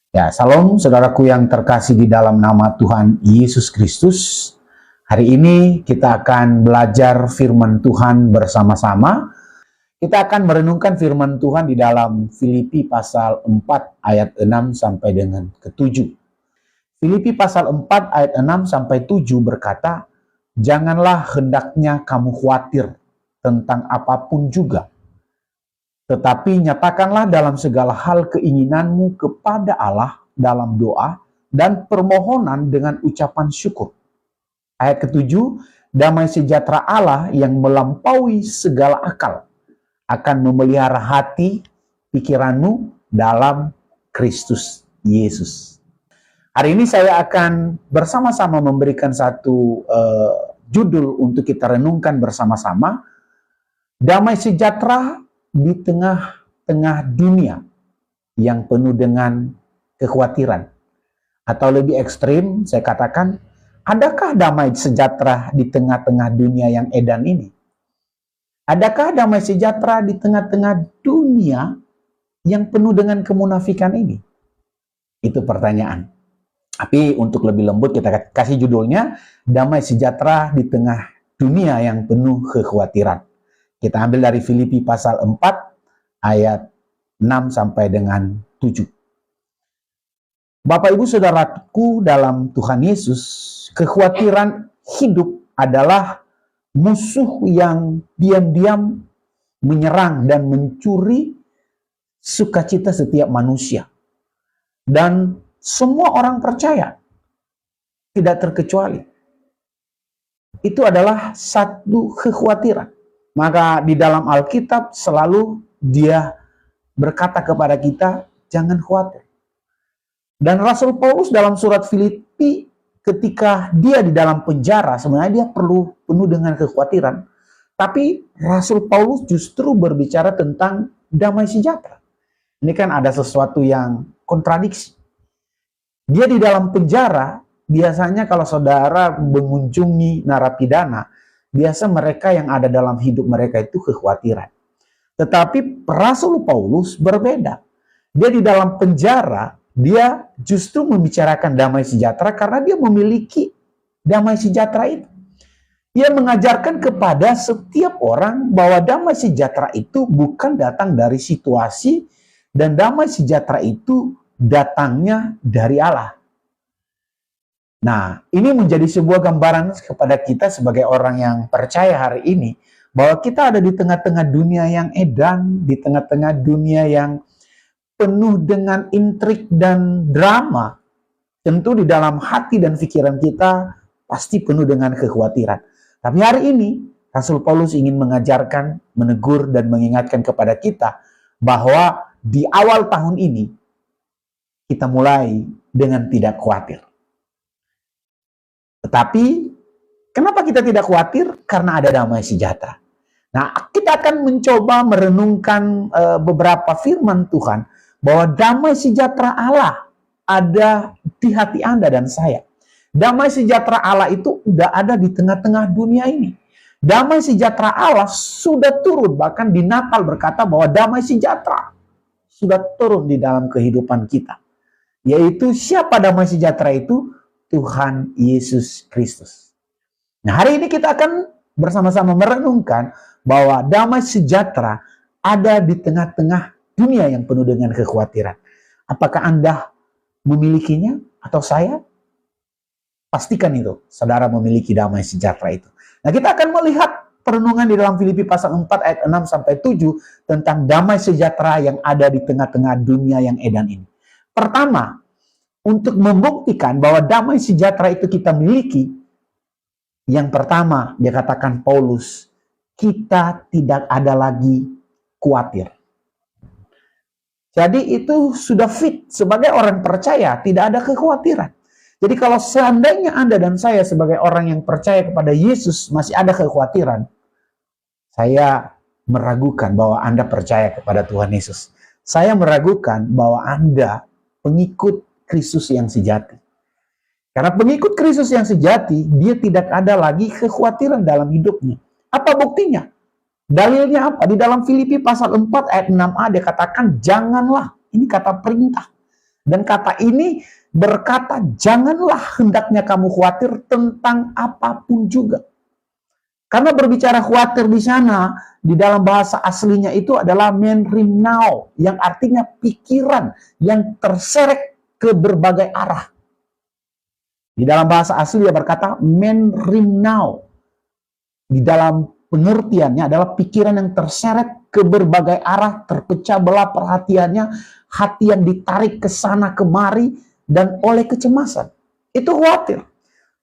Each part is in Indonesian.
Ya, salam saudaraku yang terkasih di dalam nama Tuhan Yesus Kristus. Hari ini kita akan belajar firman Tuhan bersama-sama. Kita akan merenungkan firman Tuhan di dalam Filipi pasal 4 ayat 6 sampai dengan ke-7. Filipi pasal 4 ayat 6 sampai 7 berkata, "Janganlah hendaknya kamu khawatir tentang apapun juga. Tetapi nyatakanlah dalam segala hal keinginanmu kepada Allah dalam doa dan permohonan dengan ucapan syukur." Ayat ke-7, "Damai sejahtera Allah yang melampaui segala akal akan memelihara hati, pikiranmu dalam Kristus Yesus." Hari ini saya akan bersama-sama memberikan satu judul untuk kita renungkan bersama-sama. Damai sejahtera di tengah-tengah dunia yang penuh dengan kekhawatiran. Atau lebih ekstrim, saya katakan, adakah damai sejahtera di tengah-tengah dunia yang edan ini? Adakah damai sejahtera di tengah-tengah dunia yang penuh dengan kemunafikan ini? Itu pertanyaan. Tapi untuk lebih lembut kita kasih judulnya, damai sejahtera di tengah dunia yang penuh kekhawatiran. Kita ambil dari Filipi pasal 4 ayat 6 sampai dengan 7. Bapak Ibu Saudaraku dalam Tuhan Yesus, kekhawatiran hidup adalah musuh yang diam-diam menyerang dan mencuri sukacita setiap manusia. Dan semua orang percaya, tidak terkecuali. Itu adalah satu kekhawatiran. Maka di dalam Alkitab selalu dia berkata kepada kita, jangan khawatir. Dan Rasul Paulus dalam surat Filipi, ketika dia di dalam penjara, sebenarnya dia penuh dengan kekhawatiran. Tapi Rasul Paulus justru berbicara tentang damai sejahtera. Ini kan ada sesuatu yang kontradiksi. Dia di dalam penjara, biasanya kalau saudara mengunjungi narapidana, biasa mereka yang ada dalam hidup mereka itu kekhawatiran. Tetapi Rasul Paulus berbeda. Dia di dalam penjara, dia justru membicarakan damai sejahtera karena dia memiliki damai sejahtera itu. Dia mengajarkan kepada setiap orang bahwa damai sejahtera itu bukan datang dari situasi dan damai sejahtera itu datangnya dari Allah. Nah, ini menjadi sebuah gambaran kepada kita sebagai orang yang percaya hari ini, bahwa kita ada di tengah-tengah dunia yang edan, di tengah-tengah dunia yang penuh dengan intrik dan drama. Tentu di dalam hati dan pikiran kita pasti penuh dengan kekhawatiran. Tapi hari ini, Rasul Paulus ingin mengajarkan, menegur, dan mengingatkan kepada kita bahwa di awal tahun ini, kita mulai dengan tidak khawatir. Tetapi, kenapa kita tidak khawatir? Karena ada damai sejahtera. Nah, kita akan mencoba merenungkan beberapa firman Tuhan, bahwa damai sejahtera Allah ada di hati Anda dan saya. Damai sejahtera Allah itu sudah ada di tengah-tengah dunia ini. Damai sejahtera Allah sudah turun, bahkan di Natal berkata bahwa damai sejahtera sudah turun di dalam kehidupan kita. Yaitu siapa damai sejahtera itu? Tuhan Yesus Kristus. Nah, hari ini kita akan bersama-sama merenungkan bahwa damai sejahtera ada di tengah-tengah dunia yang penuh dengan kekhawatiran. Apakah Anda memilikinya atau saya? Pastikan itu, saudara memiliki damai sejahtera itu. Nah, kita akan melihat perenungan di dalam Filipi pasal 4 ayat 6 sampai 7 tentang damai sejahtera yang ada di tengah-tengah dunia yang edan ini. Pertama, untuk membuktikan bahwa damai sejahtera itu kita miliki, yang pertama dia katakan Paulus, kita tidak ada lagi khawatir. Jadi itu sudah fit sebagai orang percaya, tidak ada kekhawatiran. Jadi kalau seandainya Anda dan saya sebagai orang yang percaya kepada Yesus masih ada kekhawatiran, saya meragukan bahwa Anda percaya kepada Tuhan Yesus. Saya meragukan bahwa Anda pengikut Kristus yang sejati. Karena pengikut Kristus yang sejati, dia tidak ada lagi kekhawatiran dalam hidupnya. Apa buktinya? Dalilnya apa? Di dalam Filipi pasal 4 ayat 6a dia katakan, janganlah. Ini kata perintah. Dan kata ini berkata, janganlah hendaknya kamu khawatir tentang apapun juga. Karena berbicara khawatir di sana, di dalam bahasa aslinya itu adalah menrimnau, yang artinya pikiran yang terseret ke berbagai arah. Di dalam bahasa asli dia berkata menrimnau. Di dalam pengertiannya adalah pikiran yang terseret ke berbagai arah, terpecah belah perhatiannya, hati yang ditarik ke sana kemari, dan oleh kecemasan. Itu khawatir.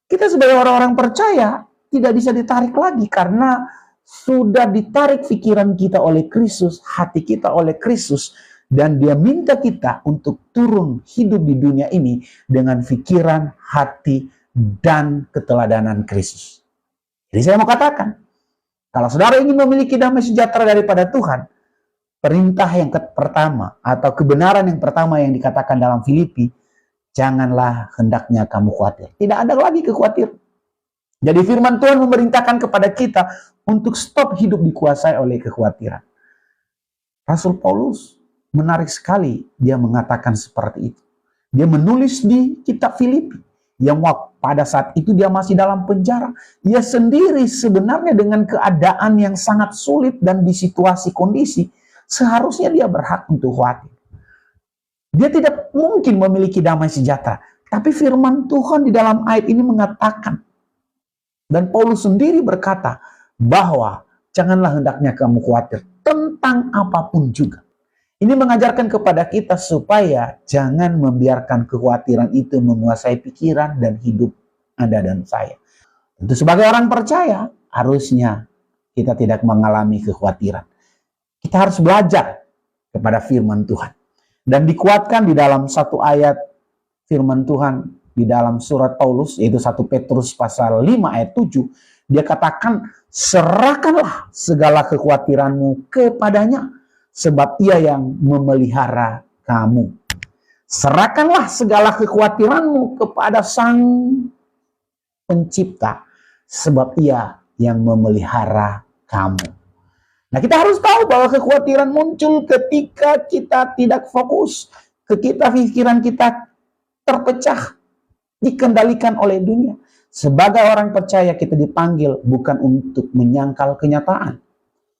Kita sebagai orang-orang percaya tidak bisa ditarik lagi karena sudah ditarik pikiran kita oleh Kristus, hati kita oleh Kristus, dan dia minta kita untuk turun hidup di dunia ini dengan pikiran, hati, dan keteladanan Kristus. Jadi saya mau katakan, kalau saudara ingin memiliki damai sejahtera daripada Tuhan, perintah yang pertama atau kebenaran yang pertama yang dikatakan dalam Filipi, janganlah hendaknya kamu khawatir. Tidak ada lagi kekhawatiran. Jadi firman Tuhan memerintahkan kepada kita untuk stop hidup dikuasai oleh kekhawatiran. Rasul Paulus menarik sekali dia mengatakan seperti itu. Dia menulis di kitab Filipi yang pada saat itu dia masih dalam penjara. Dia sendiri sebenarnya dengan keadaan yang sangat sulit dan di situasi kondisi, seharusnya dia berhak untuk khawatir. Dia tidak mungkin memiliki damai sejahtera. Tapi firman Tuhan di dalam ayat ini mengatakan, dan Paulus sendiri berkata bahwa janganlah hendaknya kamu khawatir tentang apapun juga. Ini mengajarkan kepada kita supaya jangan membiarkan kekhawatiran itu menguasai pikiran dan hidup Anda dan saya. Tentu sebagai orang percaya, harusnya kita tidak mengalami kekhawatiran. Kita harus belajar kepada firman Tuhan. Dan dikuatkan di dalam satu ayat firman Tuhan di dalam surat Paulus, yaitu 1 Petrus pasal 5 ayat 7. Dia katakan, serahkanlah segala kekhawatiranmu kepadanya, sebab ia yang memelihara kamu. Serahkanlah segala kekhawatiranmu kepada Sang Pencipta, sebab ia yang memelihara kamu. Nah, kita harus tahu bahwa kekhawatiran muncul ketika kita tidak fokus, ketika pikiran kita terpecah, dikendalikan oleh dunia. Sebagai orang percaya kita dipanggil bukan untuk menyangkal kenyataan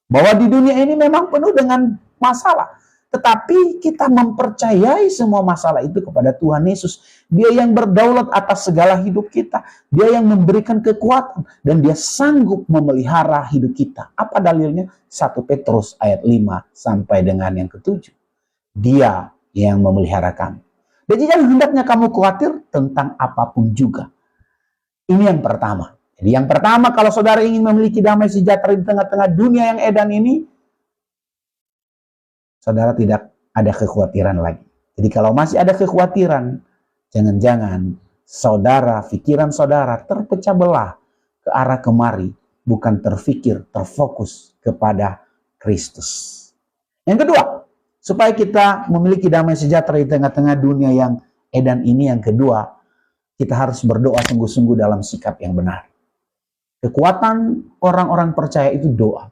bahwa di dunia ini memang penuh dengan masalah, tetapi kita mempercayai semua masalah itu kepada Tuhan Yesus. Dia yang berdaulat atas segala hidup kita. Dia yang memberikan kekuatan dan dia sanggup memelihara hidup kita. Apa dalilnya? 1 Petrus ayat 5 sampai dengan yang ke-7. Dia yang memelihara kamu. Dan jangan hendaknya kamu khawatir tentang apapun juga. Ini yang pertama. Jadi yang pertama, kalau saudara ingin memiliki damai sejahtera di tengah-tengah dunia yang edan ini, saudara tidak ada kekhawatiran lagi. Jadi kalau masih ada kekhawatiran, jangan-jangan saudara, pikiran saudara terpecah belah ke arah kemari, bukan terfikir, terfokus kepada Kristus. Yang kedua, supaya kita memiliki damai sejahtera di tengah-tengah dunia yang edan ini, yang kedua, kita harus berdoa sungguh-sungguh dalam sikap yang benar. Kekuatan orang-orang percaya itu doa.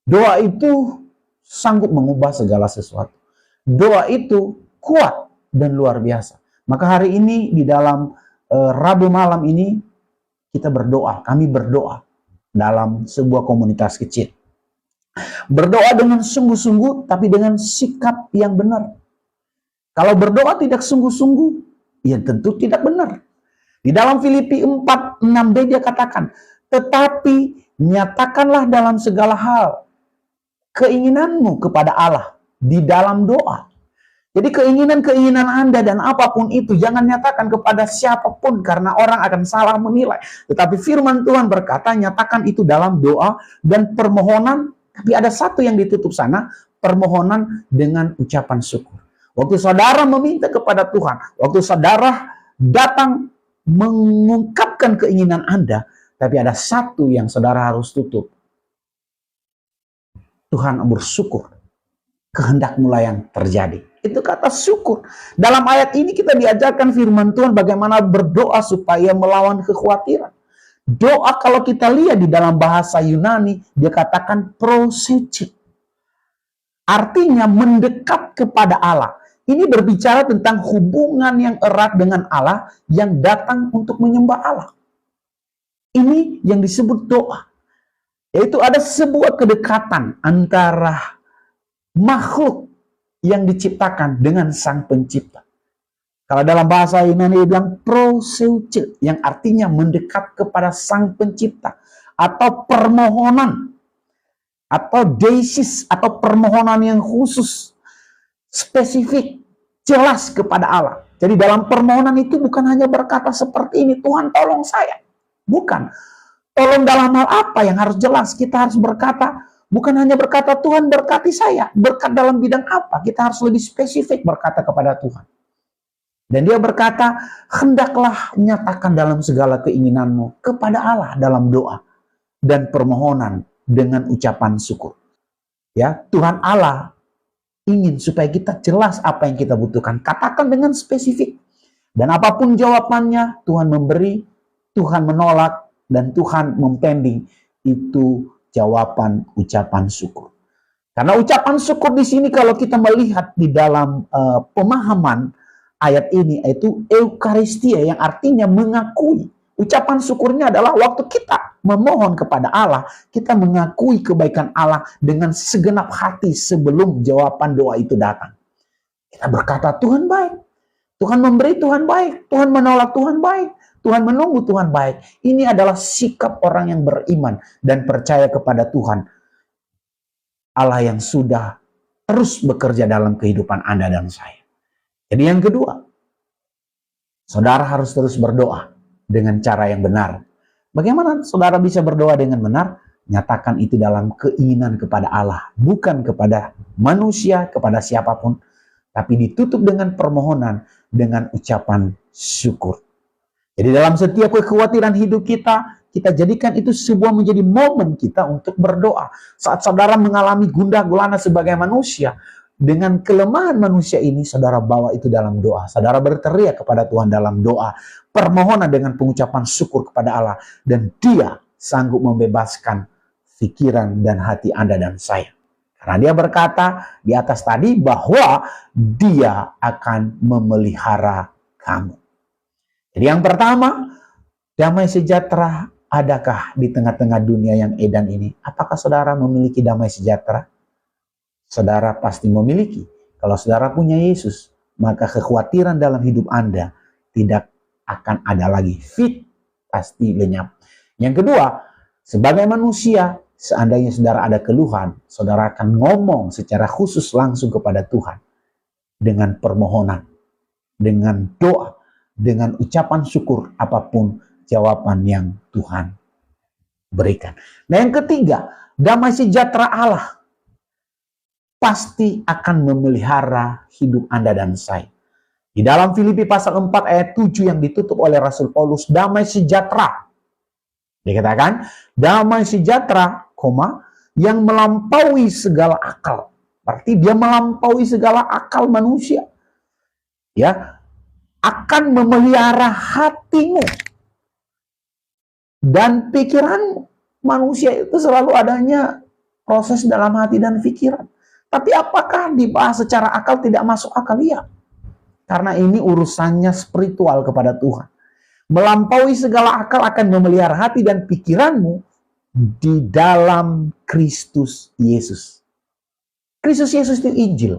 Doa itu sanggup mengubah segala sesuatu. Doa itu kuat dan luar biasa. Maka hari ini di dalam Rabu malam ini kita berdoa. Kami berdoa dalam sebuah komunitas kecil. Berdoa dengan sungguh-sungguh tapi dengan sikap yang benar. Kalau berdoa tidak sungguh-sungguh, ya tentu tidak benar. Di dalam Filipi 4:6b dia katakan, tetapi nyatakanlah dalam segala hal keinginanmu kepada Allah di dalam doa. Jadi keinginan-keinginan Anda dan apapun itu jangan nyatakan kepada siapapun karena orang akan salah menilai. Tetapi firman Tuhan berkata nyatakan itu dalam doa dan permohonan. Tapi ada satu yang ditutup sana, permohonan dengan ucapan syukur. Waktu saudara meminta kepada Tuhan, waktu saudara datang mengungkapkan keinginan Anda, tapi ada satu yang saudara harus tutup. Tuhan bersyukur, kehendakmu-lah yang terjadi. Itu kata syukur. Dalam ayat ini kita diajarkan firman Tuhan bagaimana berdoa supaya melawan kekhawatiran. Doa kalau kita lihat di dalam bahasa Yunani, dia katakan proseuche. Artinya mendekat kepada Allah. Ini berbicara tentang hubungan yang erat dengan Allah yang datang untuk menyembah Allah. Ini yang disebut doa. Yaitu ada sebuah kedekatan antara makhluk yang diciptakan dengan Sang Pencipta. Kalau dalam bahasa Yunani dia bilang proseuche, yang artinya mendekat kepada Sang Pencipta, atau permohonan, atau deisis, atau permohonan yang khusus, spesifik, jelas kepada Allah. Jadi dalam permohonan itu bukan hanya berkata seperti ini, Tuhan tolong saya. Bukan. Tolong dalam hal apa yang harus jelas? Kita harus berkata, bukan hanya berkata Tuhan berkati saya. Berkat dalam bidang apa? Kita harus lebih spesifik berkata kepada Tuhan. Dan dia berkata, hendaklah nyatakan dalam segala keinginanmu kepada Allah dalam doa dan permohonan dengan ucapan syukur. Ya, Tuhan Allah ingin supaya kita jelas apa yang kita butuhkan. Katakan dengan spesifik. Dan apapun jawabannya, Tuhan memberi, Tuhan menolak, dan Tuhan mempending. Itu jawaban ucapan syukur. Karena ucapan syukur di sini kalau kita melihat di dalam pemahaman ayat ini, yaitu Eukaristia, yang artinya mengakui. Ucapan syukurnya adalah waktu kita memohon kepada Allah, kita mengakui kebaikan Allah dengan segenap hati sebelum jawaban doa itu datang. Kita berkata, Tuhan baik. Tuhan memberi, Tuhan baik. Tuhan menolak, Tuhan baik. Tuhan menunggu, Tuhan baik. Ini adalah sikap orang yang beriman dan percaya kepada Tuhan. Allah yang sudah terus bekerja dalam kehidupan Anda dan saya. Jadi yang kedua, saudara harus terus berdoa dengan cara yang benar. Bagaimana saudara bisa berdoa dengan benar? Nyatakan itu dalam keinginan kepada Allah, bukan kepada manusia, kepada siapapun, tapi ditutup dengan permohonan, dengan ucapan syukur. Jadi dalam setiap kekhawatiran hidup kita, kita jadikan itu sebuah menjadi momen kita untuk berdoa. Saat saudara mengalami gundah gulana sebagai manusia, dengan kelemahan manusia ini, saudara bawa itu dalam doa. Saudara berteriak kepada Tuhan dalam doa. Permohonan dengan pengucapan syukur kepada Allah. Dan Dia sanggup membebaskan pikiran dan hati Anda dan saya. Karena Dia berkata di atas tadi bahwa Dia akan memelihara kamu. Jadi yang pertama, damai sejahtera adakah di tengah-tengah dunia yang edan ini? Apakah saudara memiliki damai sejahtera? Saudara pasti memiliki. Kalau saudara punya Yesus, maka kekhawatiran dalam hidup Anda tidak akan ada lagi. Fit, pasti lenyap. Yang kedua, sebagai manusia, seandainya saudara ada keluhan, saudara akan ngomong secara khusus langsung kepada Tuhan. Dengan permohonan, dengan doa, dengan ucapan syukur, apapun jawaban yang Tuhan berikan. Nah yang ketiga, damai sejahtera Allah pasti akan memelihara hidup Anda dan saya. Di dalam Filipi pasal 4 ayat 7 yang ditutup oleh Rasul Paulus, damai sejahtera. Dikatakan, damai sejahtera, yang melampaui segala akal. Berarti dia melampaui segala akal manusia. Ya, akan memelihara hatimu dan pikiranmu. Manusia itu selalu adanya proses dalam hati dan pikiran. Tapi apakah dibahas secara akal tidak masuk akal? Iya. Karena ini urusannya spiritual kepada Tuhan. Melampaui segala akal akan memelihara hati dan pikiranmu di dalam Kristus Yesus. Kristus Yesus itu Injil.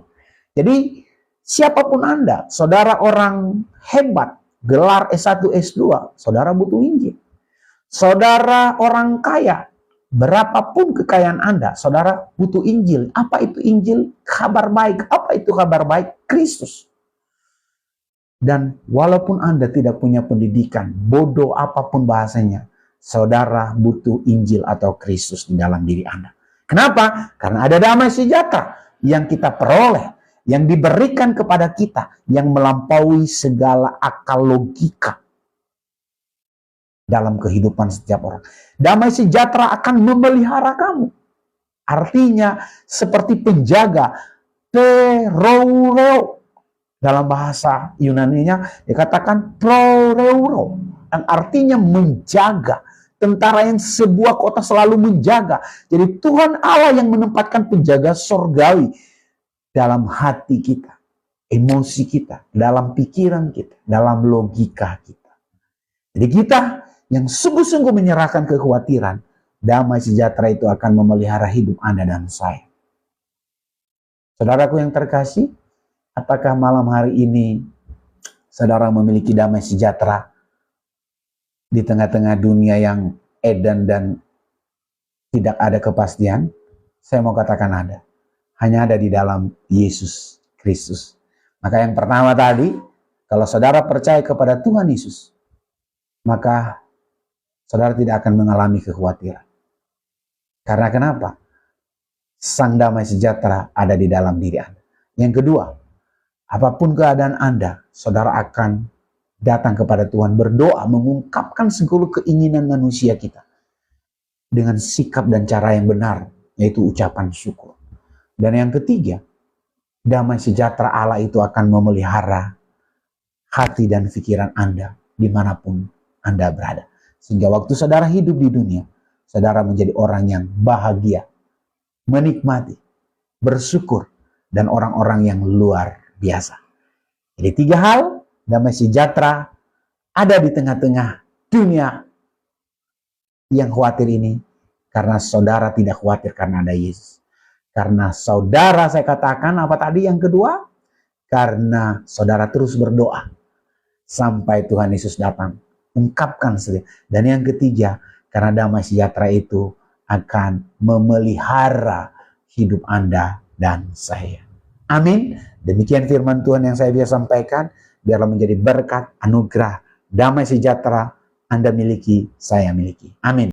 Jadi siapapun Anda, saudara orang hebat, gelar S1, S2, saudara butuh Injil. Saudara orang kaya, berapapun kekayaan Anda, saudara butuh Injil. Apa itu Injil? Kabar baik. Apa itu kabar baik? Kristus. Dan walaupun Anda tidak punya pendidikan, bodoh apapun bahasanya, saudara butuh Injil atau Kristus di dalam diri Anda. Kenapa? Karena ada damai sejahtera yang kita peroleh, yang diberikan kepada kita, yang melampaui segala akal logika dalam kehidupan setiap orang. Damai sejahtera akan memelihara kamu. Artinya seperti penjaga, peroureo. Dalam bahasa Yunaninya dikatakan proreuro. Yang artinya menjaga. Tentara yang sebuah kota selalu menjaga. Jadi Tuhan Allah yang menempatkan penjaga sorgawi dalam hati kita. emosi kita, dalam pikiran kita, dalam logika kita. Jadi kita yang sungguh-sungguh menyerahkan kekhawatiran, damai sejahtera itu akan memelihara hidup Anda dan saya. Saudaraku yang terkasih, apakah malam hari ini saudara memiliki damai sejahtera di tengah-tengah dunia yang edan dan tidak ada kepastian? Saya mau katakan ada. Hanya ada di dalam Yesus Kristus. Maka yang pertama tadi, kalau saudara percaya kepada Tuhan Yesus, maka saudara tidak akan mengalami kekhawatiran. Karena kenapa? Sang damai sejahtera ada di dalam diri Anda. Yang kedua, apapun keadaan Anda, saudara akan datang kepada Tuhan, berdoa, mengungkapkan segala keinginan manusia kita dengan sikap dan cara yang benar, yaitu ucapan syukur. Dan yang ketiga, damai sejahtera Allah itu akan memelihara hati dan pikiran Anda dimanapun Anda berada. Sehingga waktu saudara hidup di dunia, saudara menjadi orang yang bahagia, menikmati, bersyukur, dan orang-orang yang luar biasa. Jadi 3 hal, damai sejahtera ada di tengah-tengah dunia yang khawatir ini, karena saudara tidak khawatir karena ada Yesus. Karena saudara, saya katakan apa tadi yang kedua? Karena saudara terus berdoa sampai Tuhan Yesus datang. Ungkapkan saja. Dan yang ketiga, karena damai sejahtera itu akan memelihara hidup Anda dan saya. Amin. Demikian firman Tuhan yang saya bisa sampaikan. Biarlah menjadi berkat, anugerah, damai sejahtera Anda miliki, saya miliki. Amin.